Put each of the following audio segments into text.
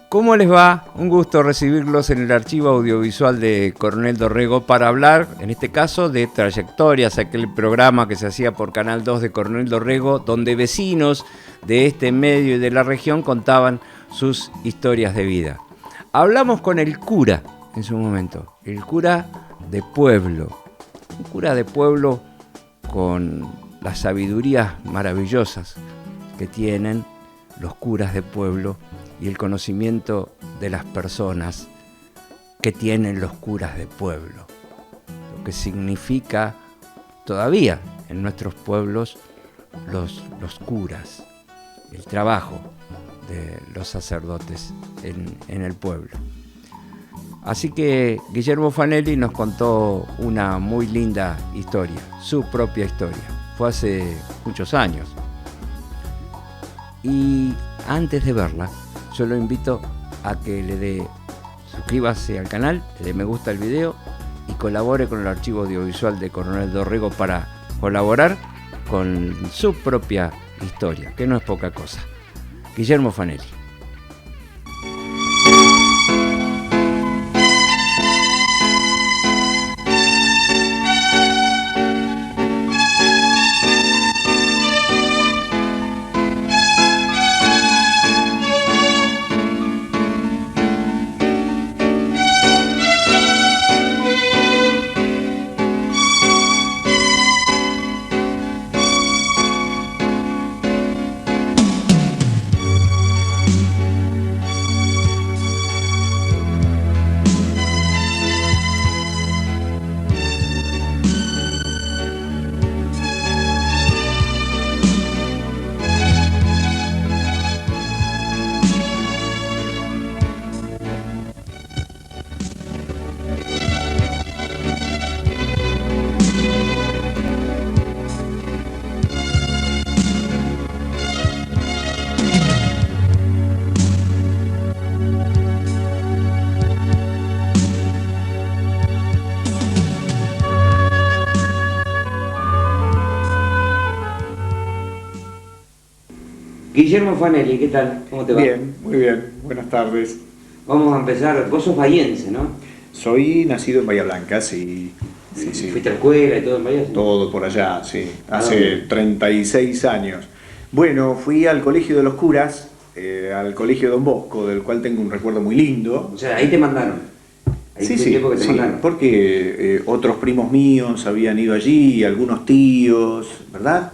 ¿Cómo les va? Un gusto recibirlos en el archivo audiovisual de Coronel Dorrego para hablar, en este caso, de Trayectorias, aquel programa que se hacía por Canal 2 de Coronel Dorrego, donde vecinos de este medio y de la región contaban sus historias de vida. Hablamos con el cura en su momento, el cura de pueblo, un cura de pueblo con las sabidurías maravillosas que tienen los curas de pueblo y el conocimiento de las personas que tienen los curas de pueblo, lo que significa todavía en nuestros pueblos los curas, el trabajo de los sacerdotes en el pueblo. Así que Guillermo Fanelli nos contó una muy linda historia, su propia historia. Fue hace muchos años. Y antes de verla, yo lo invito a que suscríbase al canal, le dé me gusta al video y colabore con el archivo audiovisual de Coronel Dorrego para colaborar con su propia historia, que no es poca cosa. Guillermo Fanelli. Guillermo Fanelli, ¿qué tal? ¿Cómo te va? Bien, muy bien. Buenas tardes. Vamos a empezar. Vos sos bahiense, ¿no? Soy nacido en Bahía Blanca, sí. Sí. ¿Fuiste a la escuela y todo en Bahía? Todo por allá, sí. Hace 36 años. Bueno, fui al Colegio de los Curas, al Colegio Don Bosco, del cual tengo un recuerdo muy lindo. O sea, ahí te mandaron. Ahí Sí, mandaron. porque otros primos míos habían ido allí, algunos tíos, ¿verdad?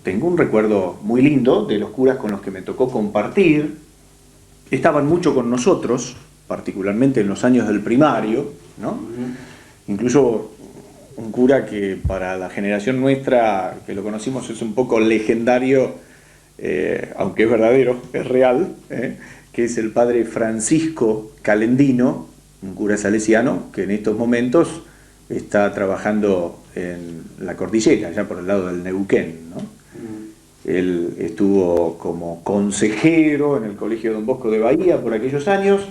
Tengo un recuerdo muy lindo de los curas con los que me tocó compartir. Estaban mucho con nosotros, particularmente en los años del primario, ¿no? Uh-huh. Incluso un cura que para la generación nuestra, que lo conocimos, es un poco legendario, aunque es verdadero, es real, que es el padre Francisco Calendino, un cura salesiano que en estos momentos está trabajando en la cordillera, allá por el lado del Neuquén, ¿no? Él estuvo como consejero en el Colegio Don Bosco de Bahía por aquellos años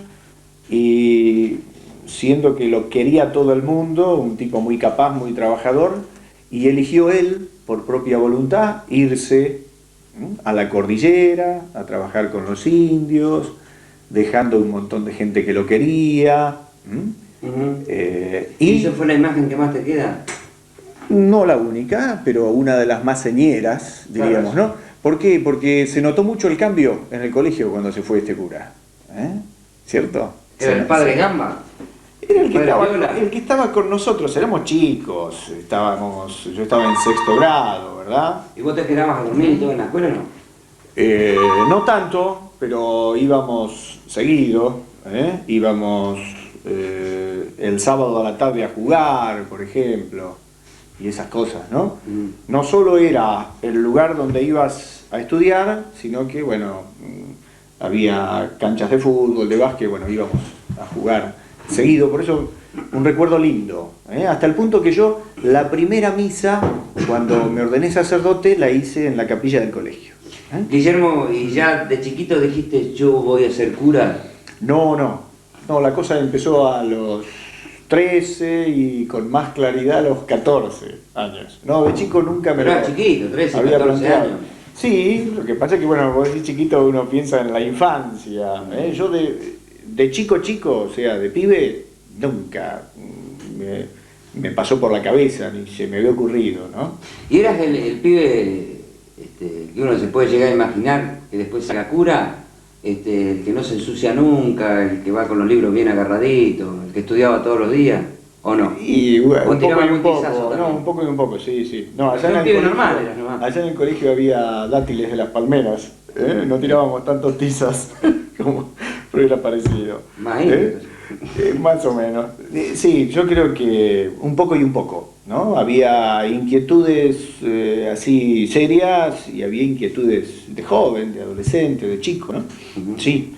y siendo que lo quería todo el mundo, un tipo muy capaz, muy trabajador, y eligió él, por propia voluntad, irse a la cordillera, a trabajar con los indios, dejando un montón de gente que lo quería. Uh-huh. ¿Y esa fue la imagen que más te queda? No la única, pero una de las más señeras, diríamos, claro. ¿No? ¿Por qué? Porque se notó mucho el cambio en el colegio cuando se fue este cura. ¿Cierto? ¿Era el padre Gamba? Era el que estaba con nosotros, éramos chicos, yo estaba en sexto grado, ¿verdad? ¿Y vos te quedabas a dormir y todo en la escuela o no? No tanto, pero íbamos seguido, íbamos el sábado a la tarde a jugar, por ejemplo, y esas cosas, ¿no? No solo era el lugar donde ibas a estudiar, sino que, bueno, había canchas de fútbol, de básquet, bueno, íbamos a jugar seguido, por eso un recuerdo lindo, hasta el punto que yo la primera misa, cuando me ordené sacerdote, la hice en la capilla del colegio. Guillermo, ¿y ya de chiquito dijiste yo voy a ser cura? No, la cosa empezó a los 13 y con más claridad a los 14 años. No, de chico nunca me lo había chiquito, 13, había 14 planteado. años. Sí, lo que pasa es que, bueno, vos decís chiquito, uno piensa en la infancia. Yo de chico, o sea, de pibe, nunca me pasó por la cabeza, ni se me había ocurrido, ¿no? ¿Y eras el pibe que uno se puede llegar a imaginar, que después saca cura, el que no se ensucia nunca, el que va con los libros bien agarraditos, el que estudiaba todos los días, o no? Y bueno, un poco y un poco, también? no, un poco y un poco, sí. No, Allá en el colegio había dátiles de las palmeras, no tirábamos tantos tizas como hubiera parecido. Más o menos. Sí, yo creo que un poco y un poco, ¿no? Había inquietudes así serias y había inquietudes de joven, de adolescente, de chico, ¿no? Sí.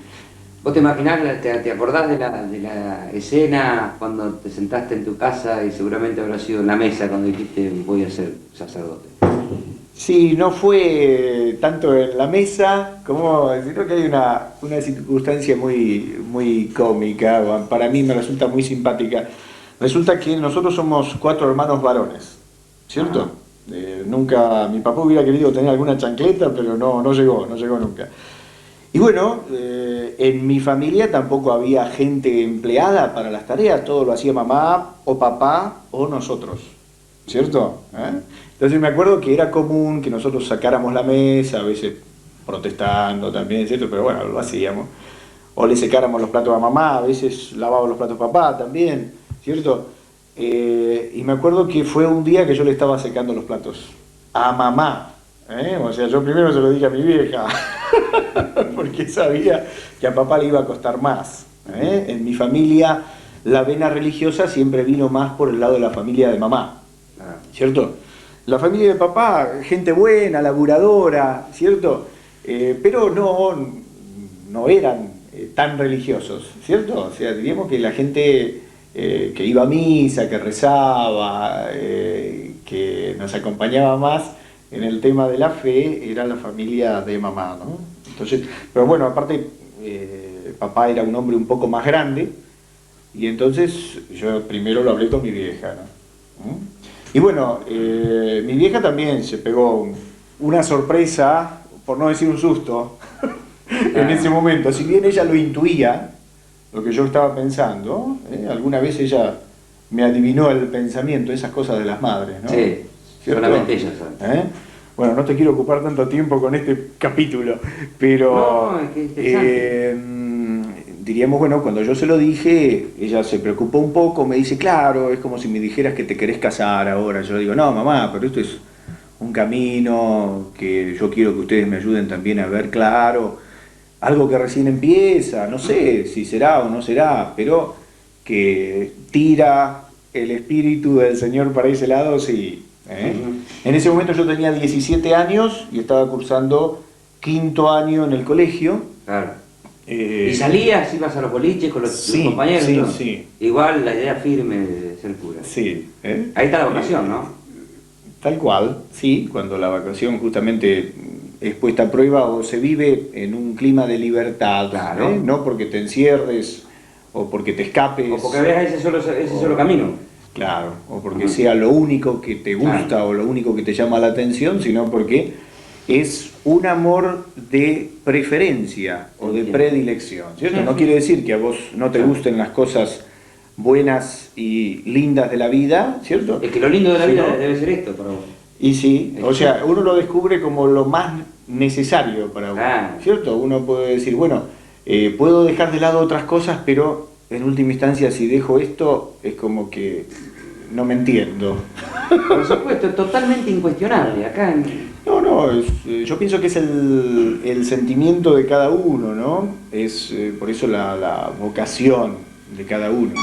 ¿Vos te imaginás, te acordás de la escena cuando te sentaste en tu casa y seguramente habrá sido en la mesa cuando dijiste voy a ser sacerdote? Sí, no fue tanto en la mesa como, sino que hay una circunstancia muy cómica, para mí me resulta muy simpática. Resulta que nosotros somos 4 hermanos varones, ¿cierto? Nunca, mi papá hubiera querido tener alguna chancleta, pero no llegó nunca. Y bueno, en mi familia tampoco había gente empleada para las tareas, todo lo hacía mamá o papá o nosotros, ¿cierto? Entonces me acuerdo que era común que nosotros sacáramos la mesa, a veces protestando también, ¿cierto? Pero bueno, lo hacíamos. O le secáramos los platos a mamá, a veces lavábamos los platos a papá también, ¿cierto? Y me acuerdo que fue un día que yo le estaba secando los platos a mamá. O sea, yo primero se lo dije a mi vieja, porque sabía que a papá le iba a costar más. En mi familia la vena religiosa siempre vino más por el lado de la familia de mamá, ¿cierto? La familia de papá, gente buena, laburadora, ¿cierto? Pero no eran tan religiosos, ¿cierto? O sea, diríamos que la gente que iba a misa, que rezaba, que nos acompañaba más en el tema de la fe, era la familia de mamá, ¿no? Entonces, pero bueno, aparte, papá era un hombre un poco más grande, y entonces yo primero lo hablé con mi vieja, ¿no? Y bueno, mi vieja también se pegó una sorpresa, por no decir un susto, en ese momento. Si bien ella lo intuía, lo que yo estaba pensando, alguna vez ella me adivinó el pensamiento, esas cosas de las madres, ¿no? Sí, ¿cierto? Solamente ellas saben. Bueno, no te quiero ocupar tanto tiempo con este capítulo, pero no, es que es interesante. Diríamos, bueno, cuando yo se lo dije, ella se preocupó un poco, me dice, claro, es como si me dijeras que te querés casar ahora. Yo digo, no, mamá, pero esto es un camino que yo quiero que ustedes me ayuden también a ver claro, algo que recién empieza, no sé si será o no será, pero que tira el espíritu del Señor para ese lado, sí. En ese momento yo tenía 17 años y estaba cursando 5º año en el colegio. Claro. ¿Y salías, ibas a los boliches con los compañeros? Sí, ¿no? sí. Igual la idea firme de ser cura. Sí. Ahí está la vocación, ¿no? Tal cual, sí, cuando la vocación justamente es puesta a prueba o se vive en un clima de libertad, claro. No porque te encierres o porque te escapes. O porque veas ese solo camino. Claro, o porque sea lo único que te gusta o lo único que te llama la atención, sino porque es un amor de preferencia o de predilección, ¿cierto? No quiere decir que a vos no te gusten las cosas buenas y lindas de la vida, ¿cierto? Es que lo lindo de la vida debe ser esto para vos. Y sí, o sea, uno lo descubre como lo más necesario para vos, ¿cierto? Uno puede decir, bueno, puedo dejar de lado otras cosas, pero en última instancia si dejo esto es como que no me entiendo. Por supuesto, es totalmente incuestionable. Acá yo pienso que es el sentimiento de cada uno, ¿no? Es por eso la vocación de cada uno.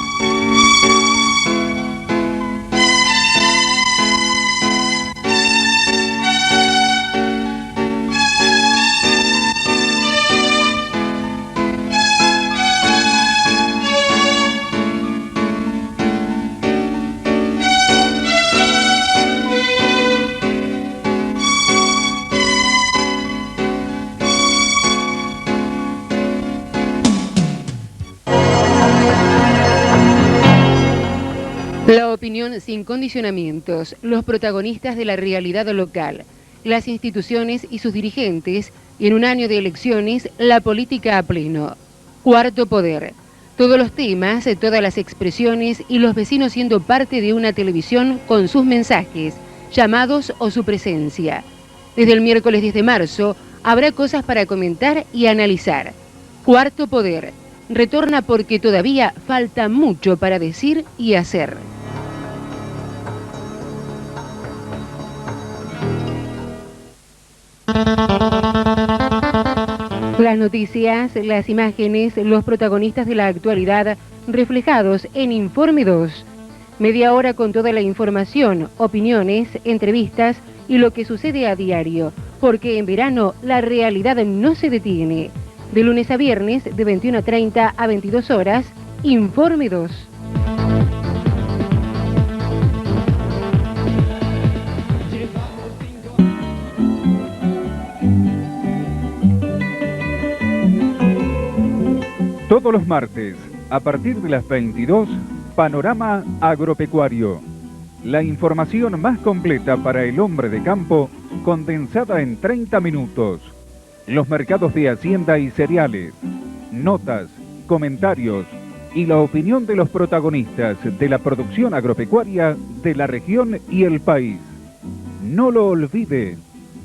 La opinión sin condicionamientos, los protagonistas de la realidad local. las instituciones y sus dirigentes, y en un año de elecciones, la política a pleno. Cuarto poder. Todos los temas, todas las expresiones y los vecinos siendo parte de una televisión con sus mensajes, llamados o su presencia. Desde el miércoles 10 de marzo habrá cosas para comentar y analizar. Cuarto poder. Retorna porque todavía falta mucho para decir y hacer. Las noticias, las imágenes, los protagonistas de la actualidad reflejados en Informe 2. Media hora con toda la información, opiniones, entrevistas y lo que sucede a diario, porque en verano la realidad no se detiene. De lunes a viernes, de 21:30 a 22 horas, Informe 2. Todos los martes, a partir de las 22, Panorama Agropecuario. La información más completa para el hombre de campo, condensada en 30 minutos. Los mercados de hacienda y cereales, notas, comentarios y la opinión de los protagonistas de la producción agropecuaria de la región y el país. No lo olvide,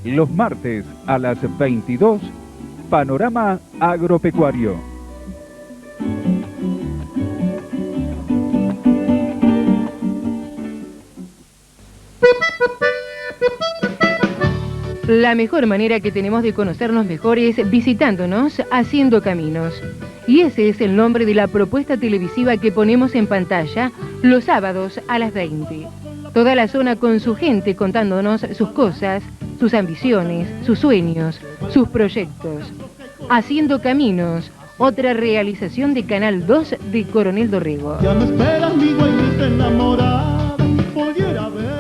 los martes a las 22, Panorama Agropecuario. La mejor manera que tenemos de conocernos mejor es visitándonos, haciendo caminos. Y ese es el nombre de la propuesta televisiva que ponemos en pantalla los sábados a las 20. Toda la zona con su gente contándonos sus cosas, sus ambiciones, sus sueños, sus proyectos. Haciendo caminos, otra realización de Canal 2 de Coronel Dorrego. Ya me esperas, mi guaynita enamorada, pollera verde.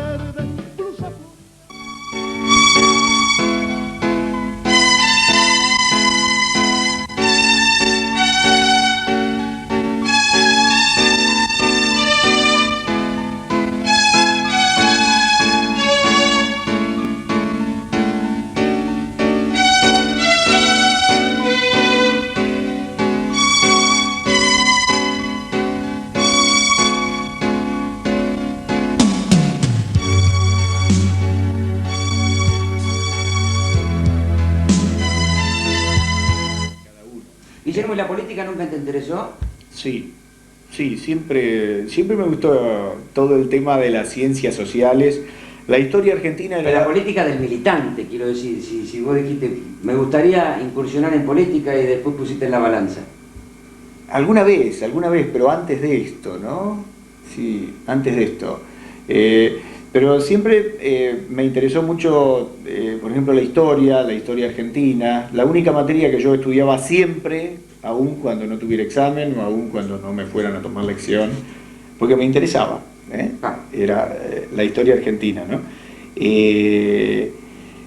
Guillermo, ¿y la política nunca te interesó? Sí, siempre me gustó todo el tema de las ciencias sociales. La historia argentina Pero la política del militante, quiero decir, si vos dijiste, me gustaría incursionar en política y después pusiste en la balanza. Alguna vez, pero antes de esto, ¿no? Sí, antes de esto. Pero siempre me interesó mucho, por ejemplo, la historia argentina. La única materia que yo estudiaba siempre, aun cuando no tuviera examen o aun cuando no me fueran a tomar lección, porque me interesaba, era la historia argentina, ¿no?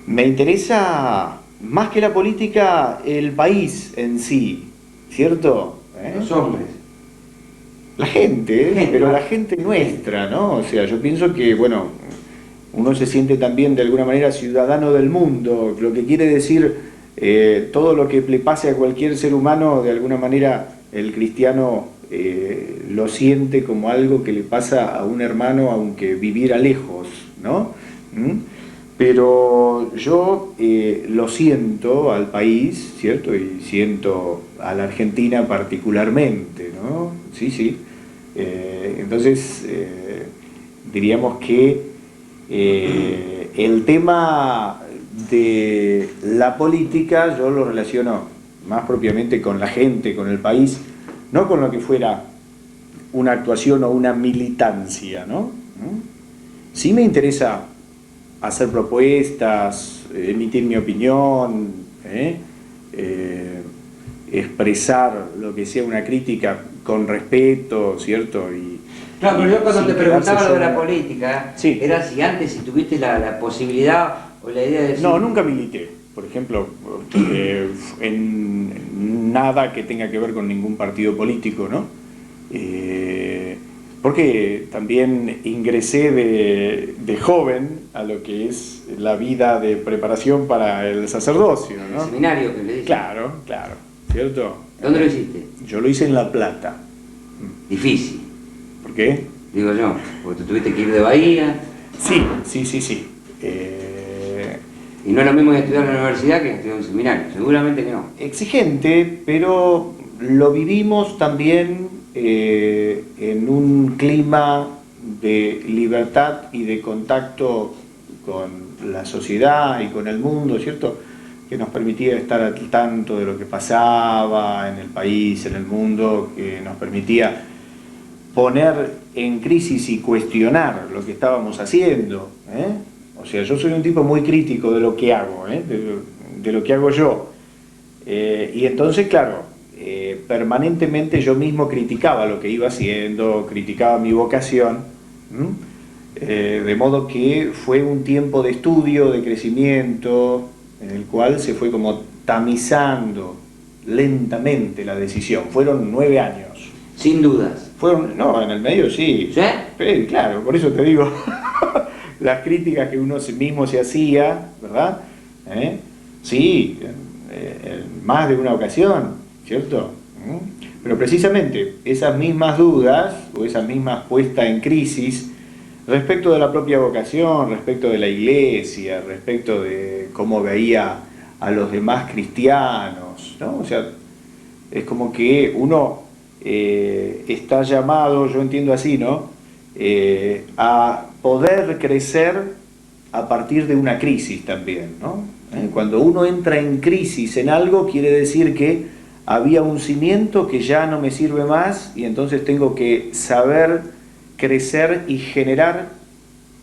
Me interesa más que la política el país en sí, ¿cierto? Los hombres. La gente, pero la gente nuestra, ¿no? O sea, yo pienso que, bueno, uno se siente también de alguna manera ciudadano del mundo, lo que quiere decir todo lo que le pase a cualquier ser humano, de alguna manera el cristiano lo siente como algo que le pasa a un hermano, aunque viviera lejos, ¿no? Pero yo lo siento al país, ¿cierto? Y siento a la Argentina particularmente, ¿no? Sí. Entonces, diríamos que el tema de la política yo lo relaciono más propiamente con la gente, con el país, no con lo que fuera una actuación o una militancia, ¿no? Sí me interesa hacer propuestas, emitir mi opinión, expresar lo que sea una crítica con respeto, ¿cierto? Claro, pero yo cuando te preguntaba lo de la política, sí, era si antes, si tuviste la posibilidad o la idea de decir... No, nunca milité, por ejemplo, en nada que tenga que ver con ningún partido político, ¿no? porque también ingresé de joven a lo que es la vida de preparación para el sacerdocio, ¿no? El seminario que le dije. Claro, ¿cierto? ¿Dónde lo hiciste? Yo lo hice en La Plata. Difícil, ¿Por qué? digo yo, porque tú tuviste que ir de Bahía. Sí. Y no es lo mismo estudiar en la universidad que estudiar en un seminario, seguramente que no. Exigente, pero lo vivimos también en un clima de libertad y de contacto con la sociedad y con el mundo, ¿cierto? Que nos permitía estar al tanto de lo que pasaba en el país, en el mundo, que nos permitía poner en crisis y cuestionar lo que estábamos haciendo, ¿eh? O sea, yo soy un tipo muy crítico de lo que hago, de lo que hago yo. Y entonces, claro, permanentemente yo mismo criticaba lo que iba haciendo, criticaba mi vocación, de modo que fue un tiempo de estudio, de crecimiento, en el cual se fue como tamizando lentamente la decisión. Fueron 9 años. Sin dudas. No, en el medio sí. ¿Sí? Sí, claro, por eso te digo, las críticas que uno mismo se hacía, ¿verdad? Sí, en más de una ocasión, ¿cierto? Pero precisamente esas mismas dudas o esas mismas puestas en crisis respecto de la propia vocación, respecto de la iglesia, respecto de cómo veía a los demás cristianos, ¿no? O sea, es como que uno está llamado, yo entiendo así, ¿no? A poder crecer a partir de una crisis también, ¿no? Cuando uno entra en crisis en algo, quiere decir que había un cimiento que ya no me sirve más y entonces tengo que saber crecer y generar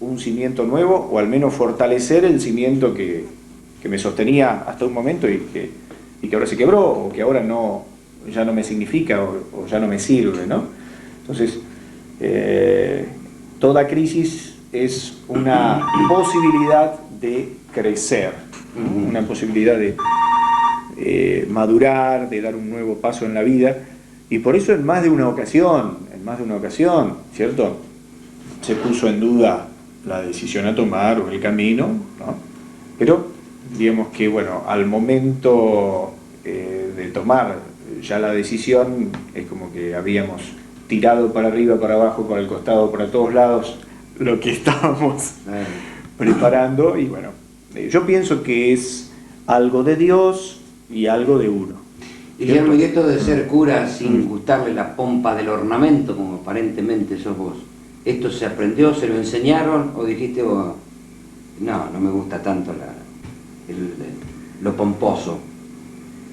un cimiento nuevo, o al menos fortalecer el cimiento que me sostenía hasta un momento y que ahora se quebró, o que ahora ya no me significa o ya no me sirve, ¿no? Entonces, toda crisis es una posibilidad de crecer, ¿no? Una posibilidad de madurar, de dar un nuevo paso en la vida, y por eso en más de una ocasión, ¿cierto? Se puso en duda la decisión a tomar o el camino, ¿no? Pero digamos que, bueno, al momento de tomar ya la decisión, es como que habíamos tirado para arriba, para abajo, para el costado, para todos lados, lo que estábamos preparando, y bueno, yo pienso que es algo de Dios y algo de uno. Guillermo, y esto de ser cura sin gustarle la pompa del ornamento, como aparentemente sos vos, ¿esto se aprendió, se lo enseñaron, o dijiste vos, no me gusta tanto lo pomposo?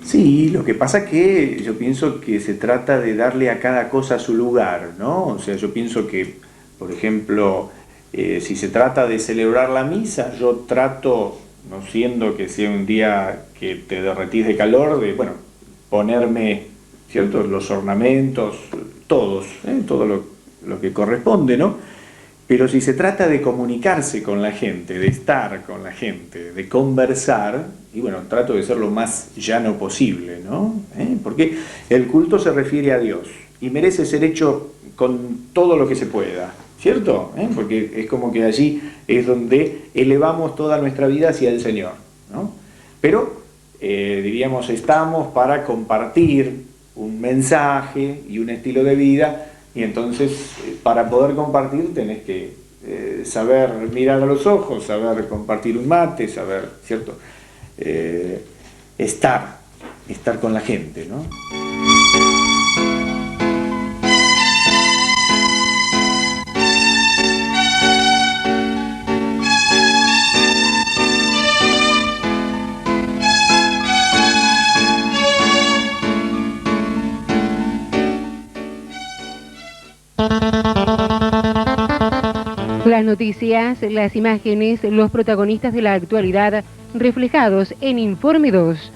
Sí, lo que pasa es que yo pienso que se trata de darle a cada cosa su lugar, ¿no? O sea, yo pienso que, por ejemplo, si se trata de celebrar la misa, yo trato, no siendo que sea un día que te derretís de calor, de, bueno, ponerme, ¿cierto?, los ornamentos, todo lo que corresponde, ¿no? Pero si se trata de comunicarse con la gente, de estar con la gente, de conversar, y bueno, trato de ser lo más llano posible, ¿no? Porque el culto se refiere a Dios y merece ser hecho con todo lo que se pueda, ¿cierto? Porque es como que allí es donde elevamos toda nuestra vida hacia el Señor, ¿no? Pero, diríamos, estamos para compartir un mensaje y un estilo de vida. Y entonces, para poder compartir, tenés que saber mirar a los ojos, saber compartir un mate, saber, ¿cierto? Estar con la gente, ¿no? Las noticias, las imágenes, los protagonistas de la actualidad reflejados en Informe 2.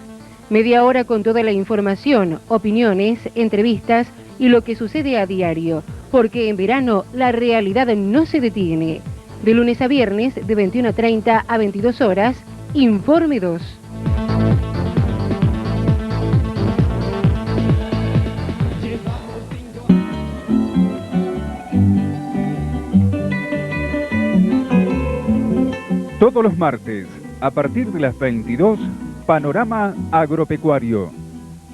Media hora con toda la información, opiniones, entrevistas y lo que sucede a diario. Porque en verano la realidad no se detiene. De lunes a viernes, de 21:30 a 22 horas, Informe 2. Todos los martes, a partir de las 22, Panorama Agropecuario.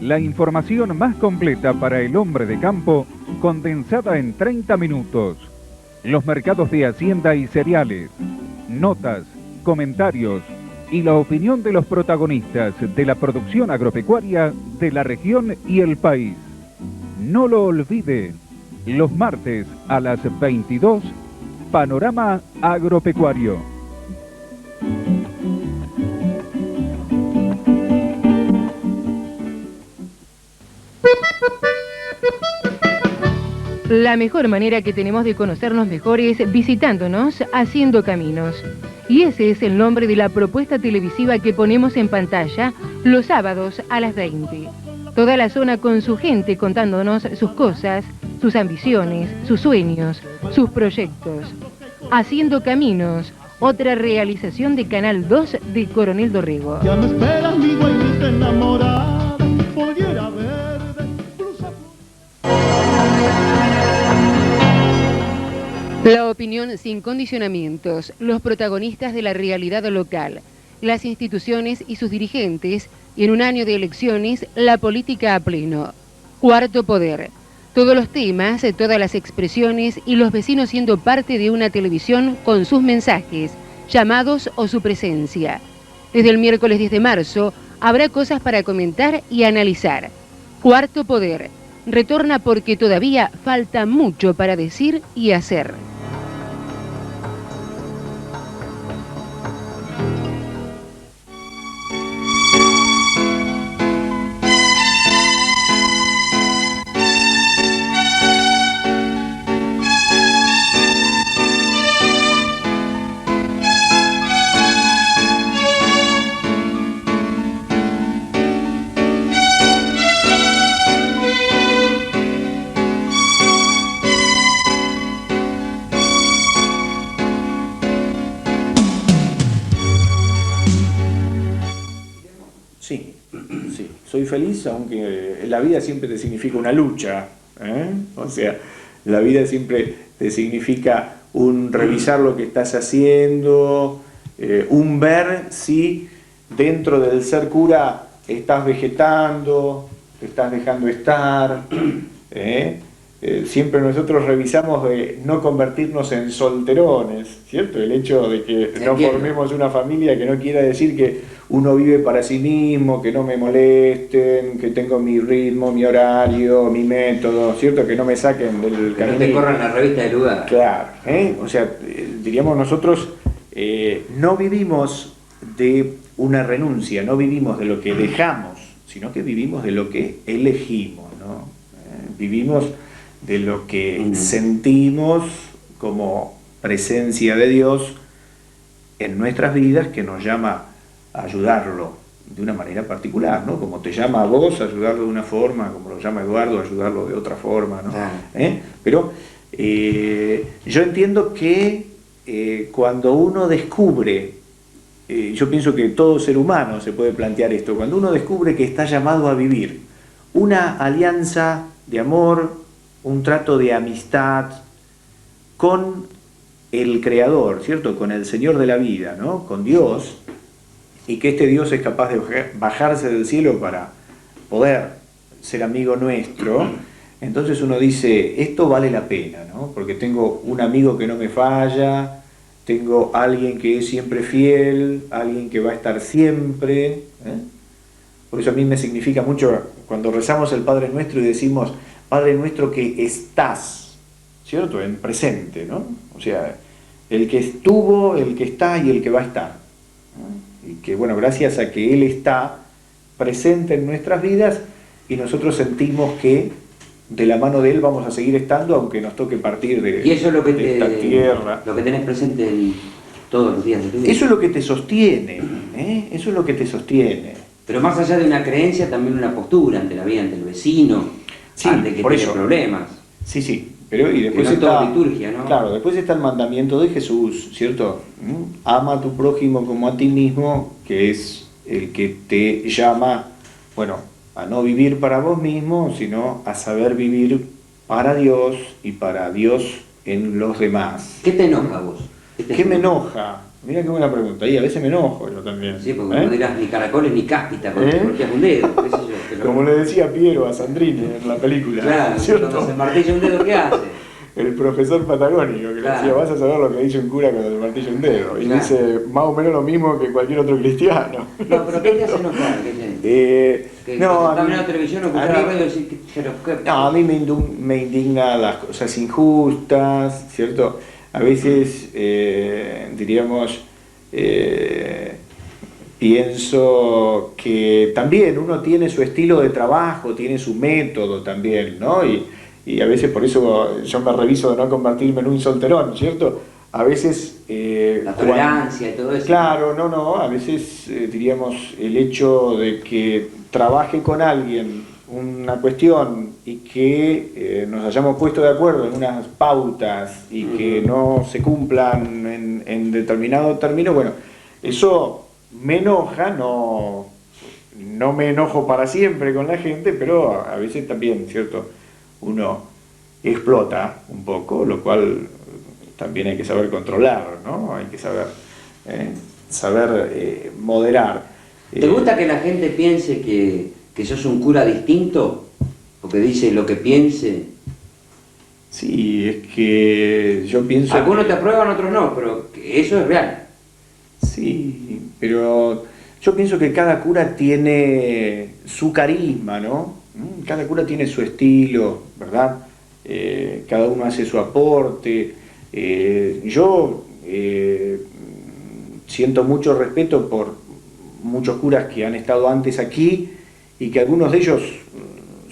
La información más completa para el hombre de campo, condensada en 30 minutos. Los mercados de hacienda y cereales, notas, comentarios y la opinión de los protagonistas de la producción agropecuaria de la región y el país. No lo olvide, los martes a las 22, Panorama Agropecuario. La mejor manera que tenemos de conocernos mejor es visitándonos, haciendo caminos. Y ese es el nombre de la propuesta televisiva que ponemos en pantalla los sábados a las 20. Toda la zona con su gente contándonos sus cosas, sus ambiciones, sus sueños, sus proyectos. Haciendo Caminos, otra realización de Canal 2 de Coronel Dorrego. Ya me esperas, mi guaynita enamorada, pollera verde, blusa. La opinión sin condicionamientos, los protagonistas de la realidad local, las instituciones y sus dirigentes, y en un año de elecciones, la política a pleno. Cuarto Poder. Todos los temas, todas las expresiones y los vecinos siendo parte de una televisión con sus mensajes, llamados o su presencia. Desde el miércoles 10 de marzo habrá cosas para comentar y analizar. Cuarto Poder. Retorna porque todavía falta mucho para decir y hacer. Sí, soy feliz, aunque la vida siempre te significa una lucha, ¿eh? O sea, la vida siempre te significa un revisar lo que estás haciendo, un ver si dentro del ser cura estás vegetando, te estás dejando estar, siempre nosotros revisamos de no convertirnos en solterones, ¿cierto? El hecho de que no formemos una familia que no quiera decir que uno vive para sí mismo, que no me molesten, que tengo mi ritmo, mi horario, mi método, ¿cierto? Que no me saquen del camino. Que no te corran la revista del lugar. Claro, o sea, diríamos nosotros, no vivimos de una renuncia, no vivimos de lo que dejamos, sino que vivimos de lo que elegimos, ¿no? Vivimos de lo que sentimos como presencia de Dios en nuestras vidas, que nos llama a ayudarlo de una manera particular, ¿no? Como te llama a vos, ayudarlo de una forma, como lo llama Eduardo, ayudarlo de otra forma, ¿no? Pero yo entiendo que cuando uno descubre, yo pienso que todo ser humano se puede plantear esto, cuando uno descubre que está llamado a vivir una alianza de amor, un trato de amistad con el Creador, ¿cierto? Con el Señor de la vida, ¿no? Con Dios, y que este Dios es capaz de bajarse del cielo para poder ser amigo nuestro, entonces uno dice, esto vale la pena, ¿no? Porque tengo un amigo que no me falla, tengo alguien que es siempre fiel, alguien que va a estar siempre, Por eso a mí me significa mucho cuando rezamos el Padre Nuestro y decimos, Padre Nuestro que estás, ¿cierto? En presente, ¿no? O sea, el que estuvo, el que está y el que va a estar, ¿no? Y que, bueno, gracias a que Él está presente en nuestras vidas y nosotros sentimos que de la mano de Él vamos a seguir estando, aunque nos toque partir de, y eso es lo que de esta tierra. Lo que tenés presente en todos los días de tu vida. Eso es lo que te sostiene, Eso es lo que te sostiene. Pero más allá de una creencia, también una postura ante la vida, ante el vecino, Sí, ante que por tiene eso. problemas. Sí, pero y después Que no es todo está, liturgia, ¿no? Claro, después está el mandamiento de Jesús, ¿cierto? Ama a tu prójimo como a ti mismo, que es el que te llama, bueno, a no vivir para vos mismo, sino a saber vivir para Dios y para Dios en los demás. ¿Qué te enoja a vos? ¿Qué me enoja? Mira qué buena pregunta. Y a veces me enojo yo también. Sí, porque no dirás ni caracoles ni cáspita, porque te golpeas un dedo, qué sé yo. Pero... Como le decía Piero a Sandrini en la película. Claro, ¿cierto? cuando se martilla un dedo, ¿qué hace? El profesor patagónico que le decía, vas a saber lo que dice un cura cuando le martilla un dedo. Y Claro. dice más o menos lo mismo que cualquier otro cristiano. No, pero ¿qué te hace enojar? Que no, cuando a estás mí- mirando la televisión o escuchar a la mí- radio y decir, No, a mí me indigna las cosas injustas, ¿cierto? A veces, diríamos, pienso que también uno tiene su estilo de trabajo, tiene su método también, ¿no? Y a veces por eso yo me reviso de no convertirme en un solterón, ¿cierto? A veces... la tolerancia y todo eso. Claro, no, a veces diríamos el hecho de que trabaje con alguien una cuestión y que nos hayamos puesto de acuerdo en unas pautas y que no se cumplan en determinado término, bueno, eso me enoja, no me enojo para siempre con la gente, pero a veces también, ¿cierto? Uno explota un poco, lo cual también hay que saber controlar, ¿no? Hay que saber moderar. ¿Te gusta que la gente piense que sos un cura distinto? Porque dice lo que piense. Sí, es que yo pienso... Algunos te aprueban, otros no, pero eso es real. Sí, pero yo pienso que cada cura tiene su carisma, ¿no? Cada cura tiene su estilo, ¿verdad? Cada uno hace su aporte. Yo siento mucho respeto por muchos curas que han estado antes aquí y que algunos de ellos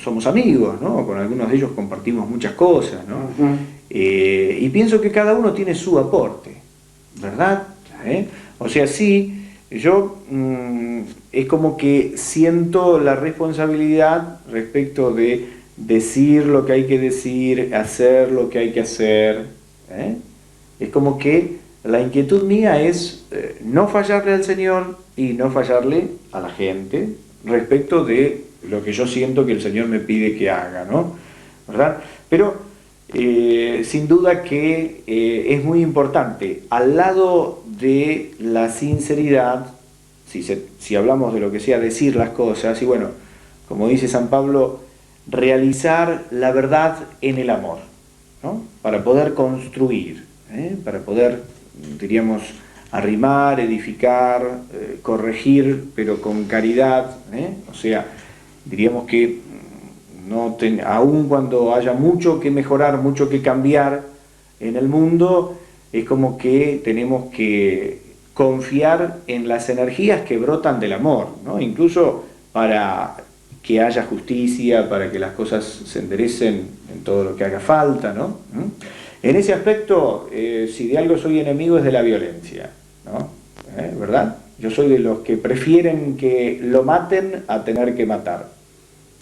somos amigos, ¿no? Con algunos de ellos compartimos muchas cosas, ¿no? Y pienso que cada uno tiene su aporte, ¿verdad? O sea, sí, yo es como que siento la responsabilidad respecto de decir lo que hay que decir, hacer lo que hay que hacer. Es como que la inquietud mía es no fallarle al Señor y no fallarle a la gente respecto de lo que yo siento que el Señor me pide que haga, ¿no? ¿Verdad? Pero sin duda que es muy importante, al lado de la sinceridad, si hablamos de lo que sea decir las cosas, y bueno, como dice San Pablo, realizar la verdad en el amor, ¿no? Para poder construir, para poder, diríamos, arrimar, edificar, corregir, pero con caridad, o sea, diríamos que aun cuando haya mucho que mejorar, mucho que cambiar en el mundo, es como que tenemos que confiar en las energías que brotan del amor, ¿no? Incluso para que haya justicia, para que las cosas se enderecen en todo lo que haga falta, ¿no? En ese aspecto, si de algo soy enemigo es de la violencia, ¿no? ¿Verdad? Yo soy de los que prefieren que lo maten a tener que matar,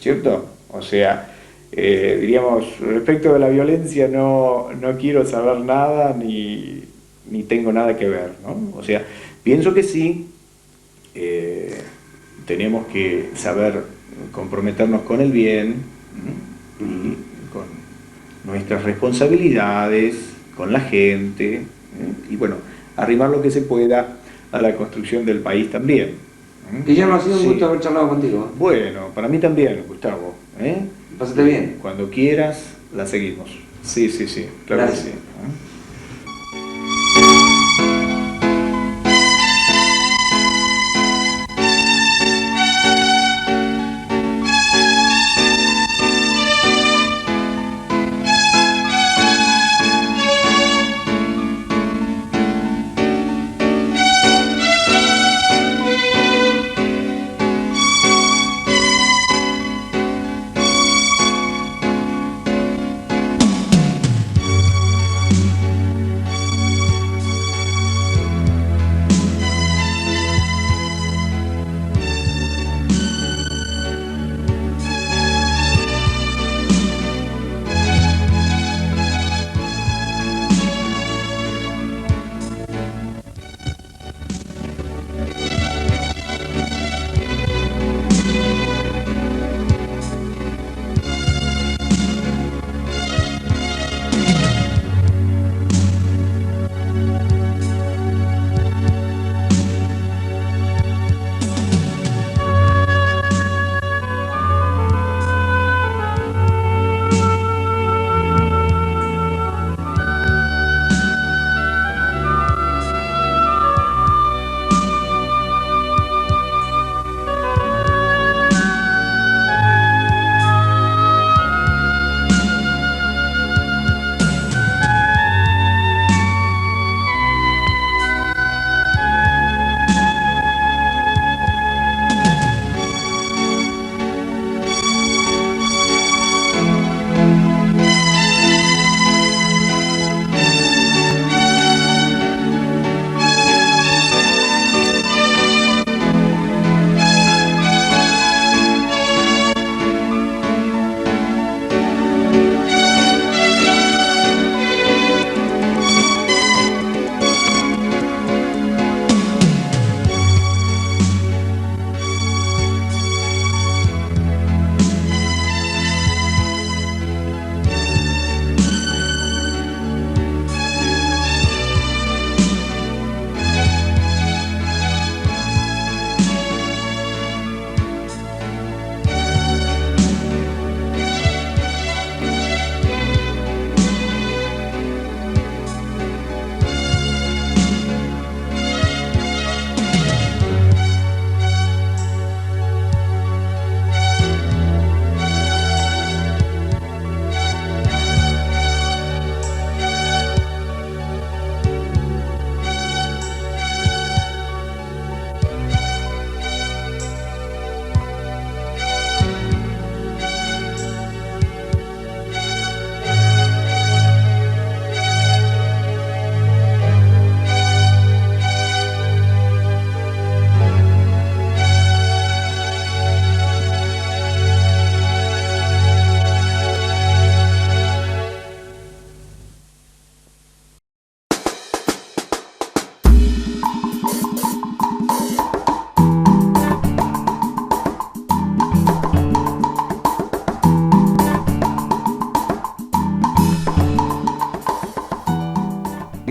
¿cierto? O sea, diríamos, respecto de la violencia no quiero saber nada ni tengo nada que ver, ¿no? O sea, pienso que sí, tenemos que saber comprometernos con el bien y con nuestras responsabilidades, con la gente, y bueno, arrimar lo que se pueda a la construcción del país también. Guillermo, ha sido un Sí. gusto haber charlado contigo. Bueno, para mí también, Gustavo. Pásate bien. Cuando quieras, la seguimos. Sí, claro Gracias. que sí.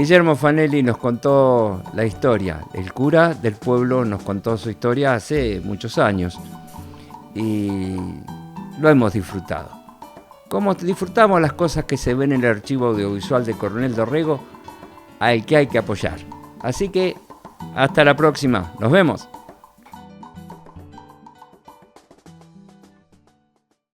Guillermo Fanelli nos contó la historia. El cura del pueblo nos contó su historia hace muchos años y lo hemos disfrutado. Como disfrutamos las cosas que se ven en el archivo audiovisual de Coronel Dorrego, al que hay que apoyar. Así que hasta la próxima. Nos vemos.